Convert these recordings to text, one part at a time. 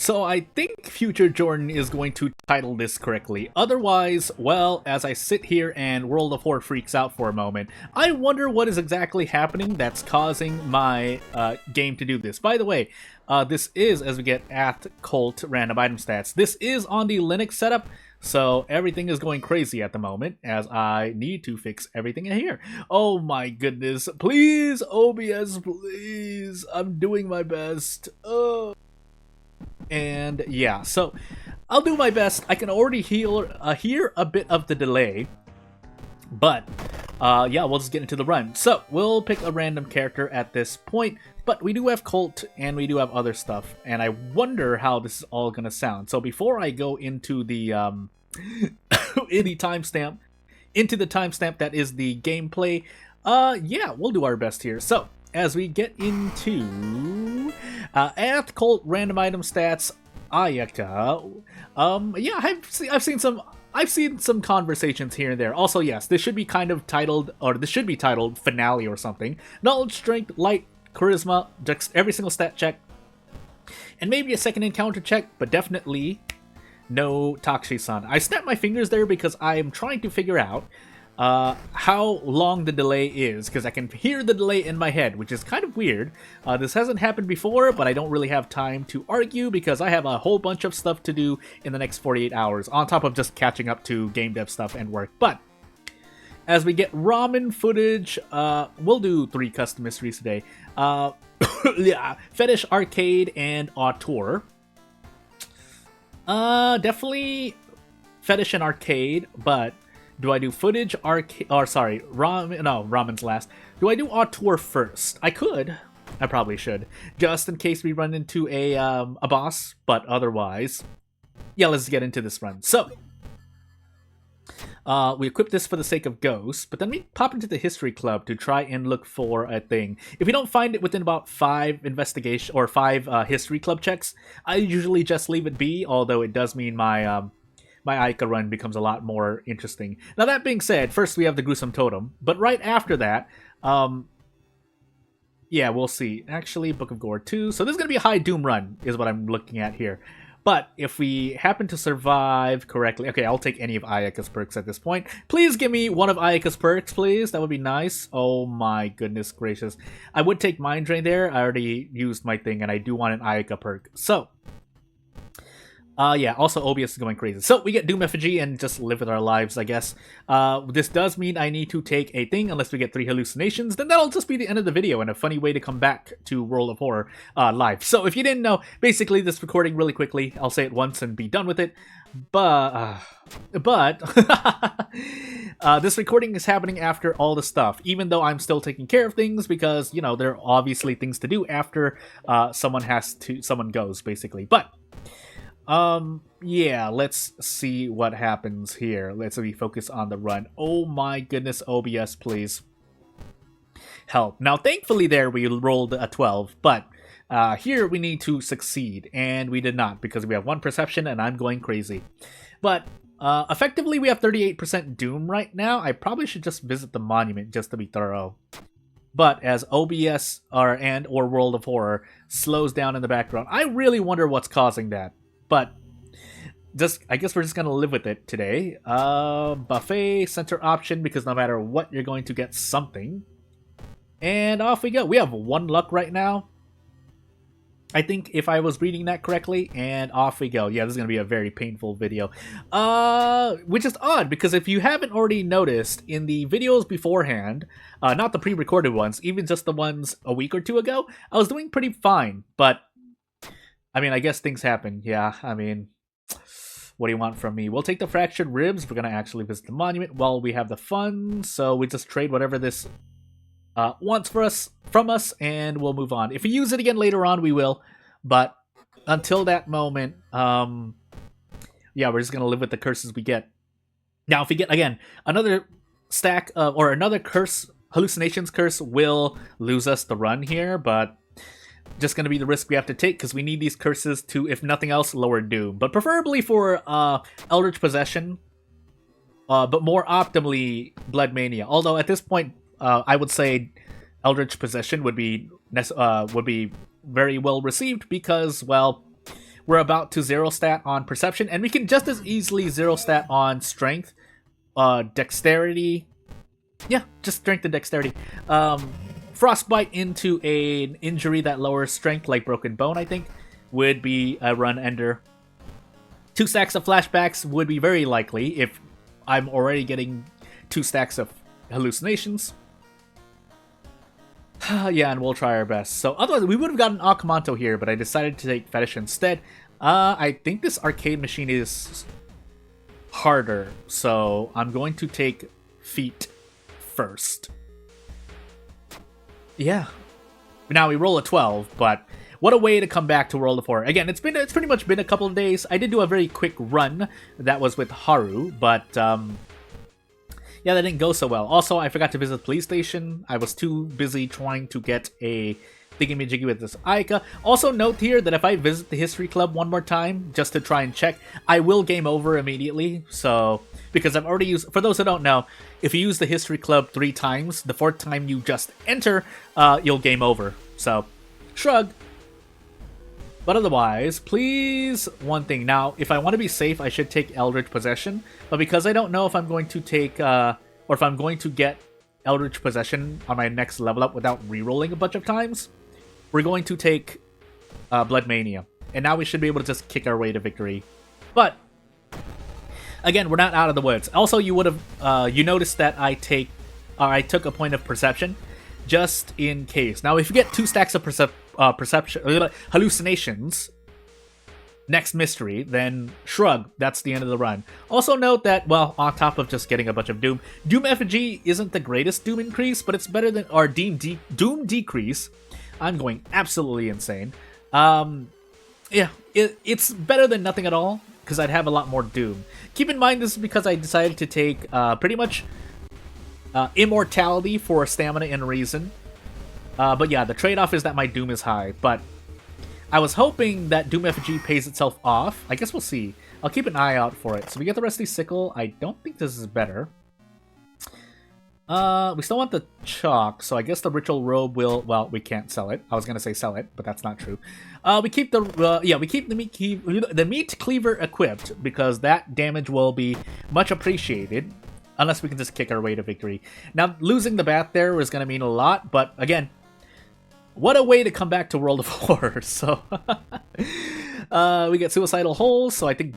So I think Future Jordan is going to title this correctly. Otherwise, well, as I sit here and World of Horror freaks out for a moment, I wonder what is exactly happening that's causing my game to do this. By the way, this is, as we get at Colt random item stats, this is on the Linux setup, so everything is going crazy at the moment as I need to fix everything in here. Oh my goodness, please, OBS, please, I'm doing my best. And yeah, so I'll do my best. I can already hear a bit of the delay, but yeah, we'll just get into the run. So we'll pick a random character at this point, but we do have Colt and we do have other stuff, and I wonder how this is all gonna sound. So before I go into the timestamp that is the gameplay, yeah, we'll do our best here. So as we get into at Colt random item stats, Ayaka, yeah, I've seen some conversations here and there. Also, yes, this should be kind of titled, or this should be titled Finale or something. Knowledge, Strength, Light, Charisma, just every single stat check, and maybe a second encounter check, but definitely no Takshi-san. I snapped my fingers there because I'm trying to figure out how long the delay is, because I can hear the delay in my head, which is kind of weird. This hasn't happened before, but I don't really have time to argue because I have a whole bunch of stuff to do in the next 48 hours, on top of just catching up to game dev stuff and work. But as we get ramen footage, we'll do 3 custom mysteries today. Yeah, Fetish, Arcade, and Auteur. Definitely Fetish and Arcade, but do I do footage, arcade, or sorry, ramen's last. Do I do Auteur first? I could. I probably should, just in case we run into a boss, but otherwise, yeah, let's get into this run. So, we equip this for the sake of ghosts, but then we pop into the history club to try and look for a thing. If we don't find it within about 5 investigation or 5 history club checks, I usually just leave it be, although it does mean my my Aika run becomes a lot more interesting. Now, that being said, first we have the Gruesome Totem, but right after that, yeah, we'll see. Actually, Book of Gore 2, so this is going to be a high Doom run, is what I'm looking at here. But if we happen to survive correctly... Okay, I'll take any of Ayaka's perks at this point. Please give me one of Ayaka's perks, please. That would be nice. Oh my goodness gracious. I would take Mind Drain there. I already used my thing, and I do want an Ayaka perk. So, yeah, also OBS is going crazy. So we get Doom Effigy and just live with our lives, I guess. This does mean I need to take a thing unless we get 3 hallucinations. Then that'll just be the end of the video and a funny way to come back to World of Horror live. So if you didn't know, basically this recording really quickly, I'll say it once and be done with it. But this recording is happening after all the stuff, even though I'm still taking care of things because, you know, there are obviously things to do after someone goes, basically. But yeah, let's see what happens here. Let's focus on the run. Oh my goodness, OBS, please help. Now, thankfully there we rolled a 12, but here we need to succeed, and we did not because we have 1 perception and I'm going crazy. But effectively we have 38% Doom right now. I probably should just visit the monument just to be thorough. But as OBS or World of Horror slows down in the background, I really wonder what's causing that. But I guess we're just gonna live with it today. Buffet center option, because no matter what, you're going to get something. And off we go. We have 1 luck right now, I think, if I was reading that correctly. And off we go. Yeah, this is gonna be a very painful video. Which is odd, because if you haven't already noticed, in the videos beforehand, not the pre-recorded ones, even just the ones a week or 2 ago, I was doing pretty fine. But I mean, I guess things happen. Yeah, I mean, what do you want from me? We'll take the fractured ribs. We're going to actually visit the monument while we have the fun. So we just trade whatever this wants from us, and we'll move on. If we use it again later on, we will. But until that moment, yeah, we're just going to live with the curses we get. Now, if we get, again, another stack of, or another curse, hallucinations curse will lose us the run here, but just going to be the risk we have to take because we need these curses to, if nothing else, lower Doom. But preferably for Eldritch Possession, but more optimally Blood Mania. Although at this point, I would say Eldritch Possession would be very well received because, well, we're about to zero stat on perception, and we can just as easily zero stat on strength, dexterity. Yeah, just strength and dexterity. Frostbite into an injury that lowers strength, like broken bone, I think, would be a run ender. 2 stacks of flashbacks would be very likely if I'm already getting 2 stacks of hallucinations. Yeah, and we'll try our best. So otherwise, we would have gotten Akamanto here, but I decided to take Fetish instead. I think this arcade machine is harder, so I'm going to take Feet first. Yeah. Now we roll a 12, but what a way to come back to World of Horror. Again, it's pretty much been a couple of days. I did do a very quick run. That was with Haru, but yeah, that didn't go so well. Also, I forgot to visit the police station. I was too busy trying to get a thingy-majiggy with this Ayaka. Also note here that if I visit the History Club one more time, just to try and check, I will game over immediately. So, because I've already used... For those who don't know, if you use the History Club 3 times, the 4th time you just enter, you'll game over. So, shrug. But otherwise, please, one thing. Now, if I want to be safe, I should take Eldritch Possession. But because I don't know if I'm going to take, or if I'm going to get Eldritch Possession on my next level up without re-rolling a bunch of times, we're going to take Blood Mania. And now we should be able to just kick our way to victory. But, again, we're not out of the woods. Also, you would have, you noticed that I took a point of perception, just in case. Now, if you get 2 stacks of perception, hallucinations, next mystery, then shrug, that's the end of the run. Also note that, well, on top of just getting a bunch of Doom, Doom Effigy isn't the greatest Doom increase, but it's better than our Doom Decrease. I'm going absolutely insane. Yeah, it's better than nothing at all, because I'd have a lot more Doom. Keep in mind, this is because I decided to take pretty much Immortality for Stamina and Reason. But yeah, the trade-off is that my Doom is high, but I was hoping that Doom Effigy pays itself off. I guess we'll see. I'll keep an eye out for it. So we get the Rusty Sickle. I don't think this is better. We still want the Chalk, so I guess the Ritual Robe will... Well, we can't sell it. I was gonna say sell it, but that's not true. We keep the... yeah, we keep the Meat Cleaver equipped, because that damage will be much appreciated, unless we can just kick our way to victory. Now, losing the Bat there is gonna mean a lot, but again... What a way to come back to World of Horror. So, we get Suicidal Holes, so I think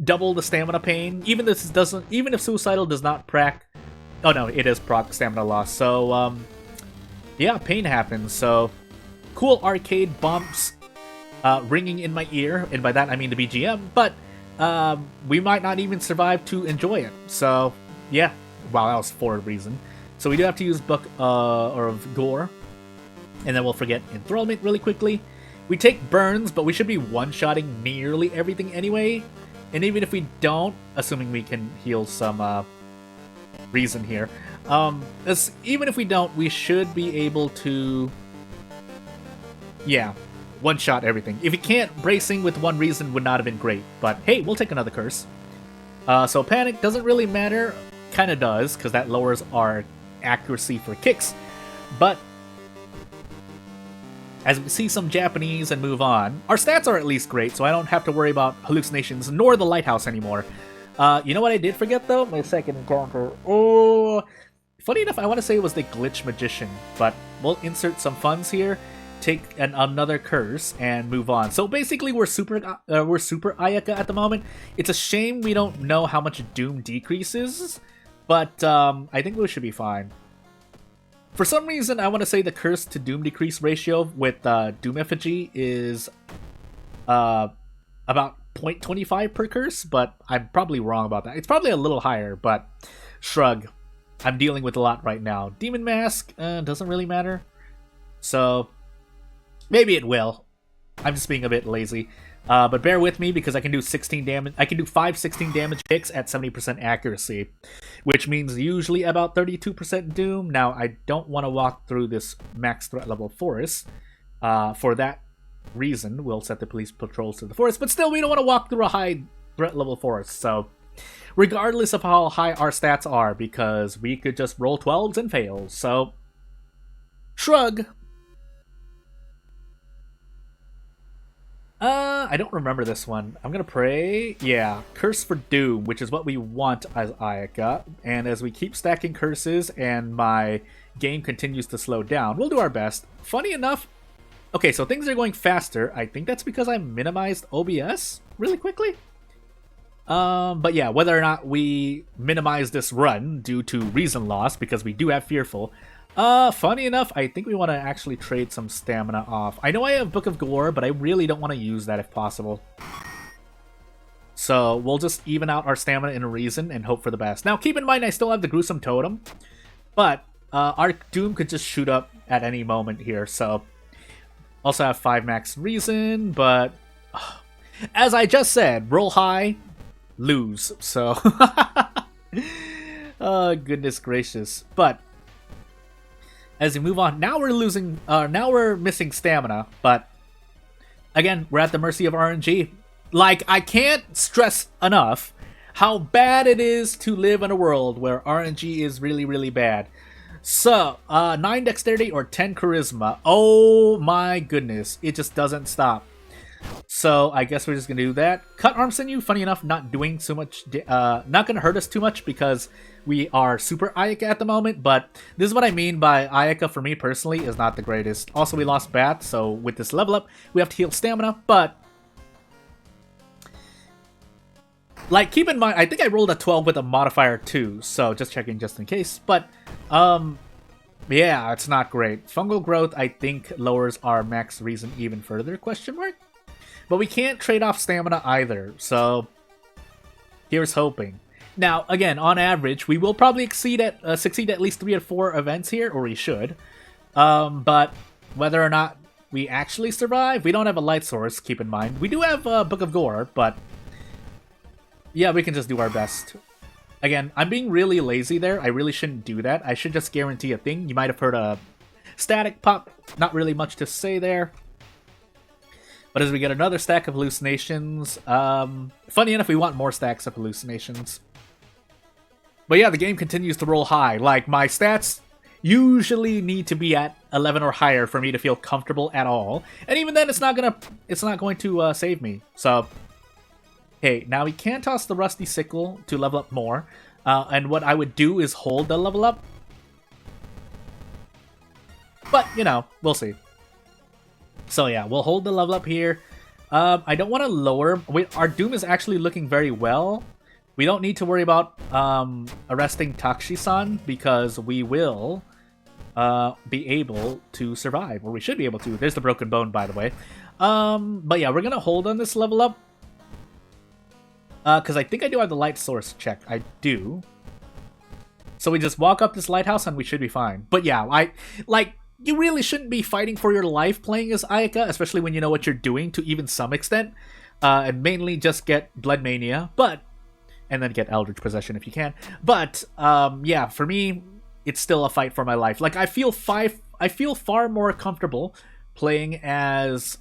double the stamina pain. Even if Suicidal does not proc... Oh no, it is proc stamina loss. So, yeah, pain happens. So, cool arcade bumps ringing in my ear, and by that I mean the BGM, but we might not even survive to enjoy it. So, yeah. Wow, that was for a reason. So we do have to use Book of Gore. And then we'll forget Enthrallment really quickly. We take Burns, but we should be one-shotting nearly everything anyway. And even if we don't, assuming we can heal some Reason here, even if we don't, we should be able to, yeah, one-shot everything. If we can't, bracing with 1 Reason would not have been great. But hey, we'll take another curse. So Panic doesn't really matter. Kinda does, because that lowers our accuracy for kicks. But as we see some Japanese and move on, our stats are at least great, so I don't have to worry about hallucinations nor the lighthouse anymore. You know what I did forget, though? My second encounter. Oh, funny enough, I want to say it was the Glitch Magician, but we'll insert some funds here, take another curse, and move on. So basically, we're super Ayaka at the moment. It's a shame we don't know how much Doom decreases, but I think we should be fine. For some reason, I want to say the curse to Doom decrease ratio with Doom Effigy is about 0.25 per curse, but I'm probably wrong about that. It's probably a little higher, but shrug. I'm dealing with a lot right now. Demon Mask doesn't really matter, so maybe it will. I'm just being a bit lazy. But bear with me because I can do 16 damage. I can do 5 16 damage hits at 70% accuracy, which means usually about 32% Doom. Now, I don't want to walk through this max threat level forest. For that reason, we'll set the police patrols to the forest, but still, we don't want to walk through a high threat level forest. So, regardless of how high our stats are, because we could just roll 12s and fail. So, shrug. I don't remember this one. I'm gonna pray. Yeah, Curse for Doom, which is what we want as Ayaka. And as we keep stacking curses and my game continues to slow down, we'll do our best. Funny enough, okay, so things are going faster. I think that's because I minimized OBS really quickly. But yeah, whether or not we minimize this run due to reason loss, because we do have Fearful, funny enough, I think we want to actually trade some stamina off. I know I have Book of Gore, but I really don't want to use that if possible. So we'll just even out our stamina in reason and hope for the best. Now, keep in mind, I still have the Gruesome Totem, but our Doom could just shoot up at any moment here. So also have 5 max reason, but as I just said, roll high, lose. So, oh, goodness gracious. But as we move on, now we're losing, now we're missing stamina, but again, we're at the mercy of RNG. Like, I can't stress enough how bad it is to live in a world where RNG is really, really bad. So, 9 dexterity or 10 charisma. Oh my goodness, it just doesn't stop. So I guess we're just gonna do that. Cut arm sinew, funny enough, not doing so much, not gonna hurt us too much because we are super Ayaka at the moment, but this is what I mean by Ayaka for me personally is not the greatest. Also, we lost Bat, so with this level up, we have to heal stamina, but like, keep in mind, I think I rolled a 12 with a modifier too, so just checking just in case, but yeah, it's not great. Fungal growth, I think, lowers our max reason even further, question mark? But we can't trade off stamina either, so here's hoping. Now, again, on average, we will probably succeed at least 3 or 4 events here, or we should. But whether or not we actually survive, we don't have a light source, keep in mind. We do have Book of Gore, but yeah, we can just do our best. Again, I'm being really lazy there. I really shouldn't do that. I should just guarantee a thing. You might have heard a static pop. Not really much to say there. But as we get another stack of hallucinations, funny enough, we want more stacks of hallucinations. But yeah, the game continues to roll high. Like, my stats usually need to be at 11 or higher for me to feel comfortable at all. And even then, it's not going to save me. So, hey, now we can toss the Rusty Sickle to level up more. And what I would do is hold the level up. But, you know, we'll see. So yeah, we'll hold the level up here. I don't want to lower. Wait, our Doom is actually looking very well. We don't need to worry about arresting Takshisan because we will be able to survive, or we should be able to. There's the broken bone, by the way. But yeah, we're gonna hold on this level up because I think I do have the light source check. I do. So we just walk up this lighthouse and we should be fine. But yeah, you really shouldn't be fighting for your life playing as Ayaka, especially when you know what you're doing to even some extent. And mainly just get Blood Mania, and then get Eldritch Possession if you can. But, yeah, for me, it's still a fight for my life. Like, I feel far more comfortable playing as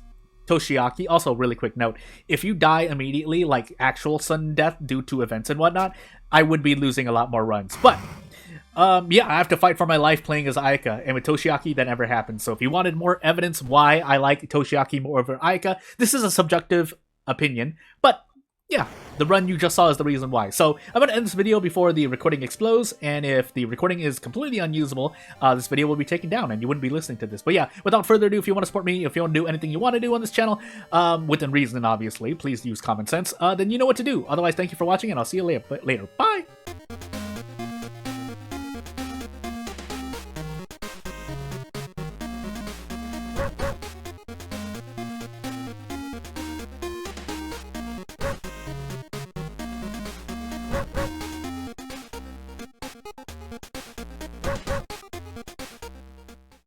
Toshiaki. Also, really quick note, if you die immediately, like actual sudden death due to events and whatnot, I would be losing a lot more runs. But yeah, I have to fight for my life playing as Ayaka, and with Toshiaki, that never happens. So if you wanted more evidence why I like Toshiaki more over Ayaka, this is a subjective opinion, but yeah, the run you just saw is the reason why. So I'm going to end this video before the recording explodes, and if the recording is completely unusable, this video will be taken down, and you wouldn't be listening to this. But yeah, without further ado, if you want to support me, if you want to do anything you want to do on this channel, within reason, obviously, please use common sense, then you know what to do. Otherwise, thank you for watching, and I'll see you later. Bye!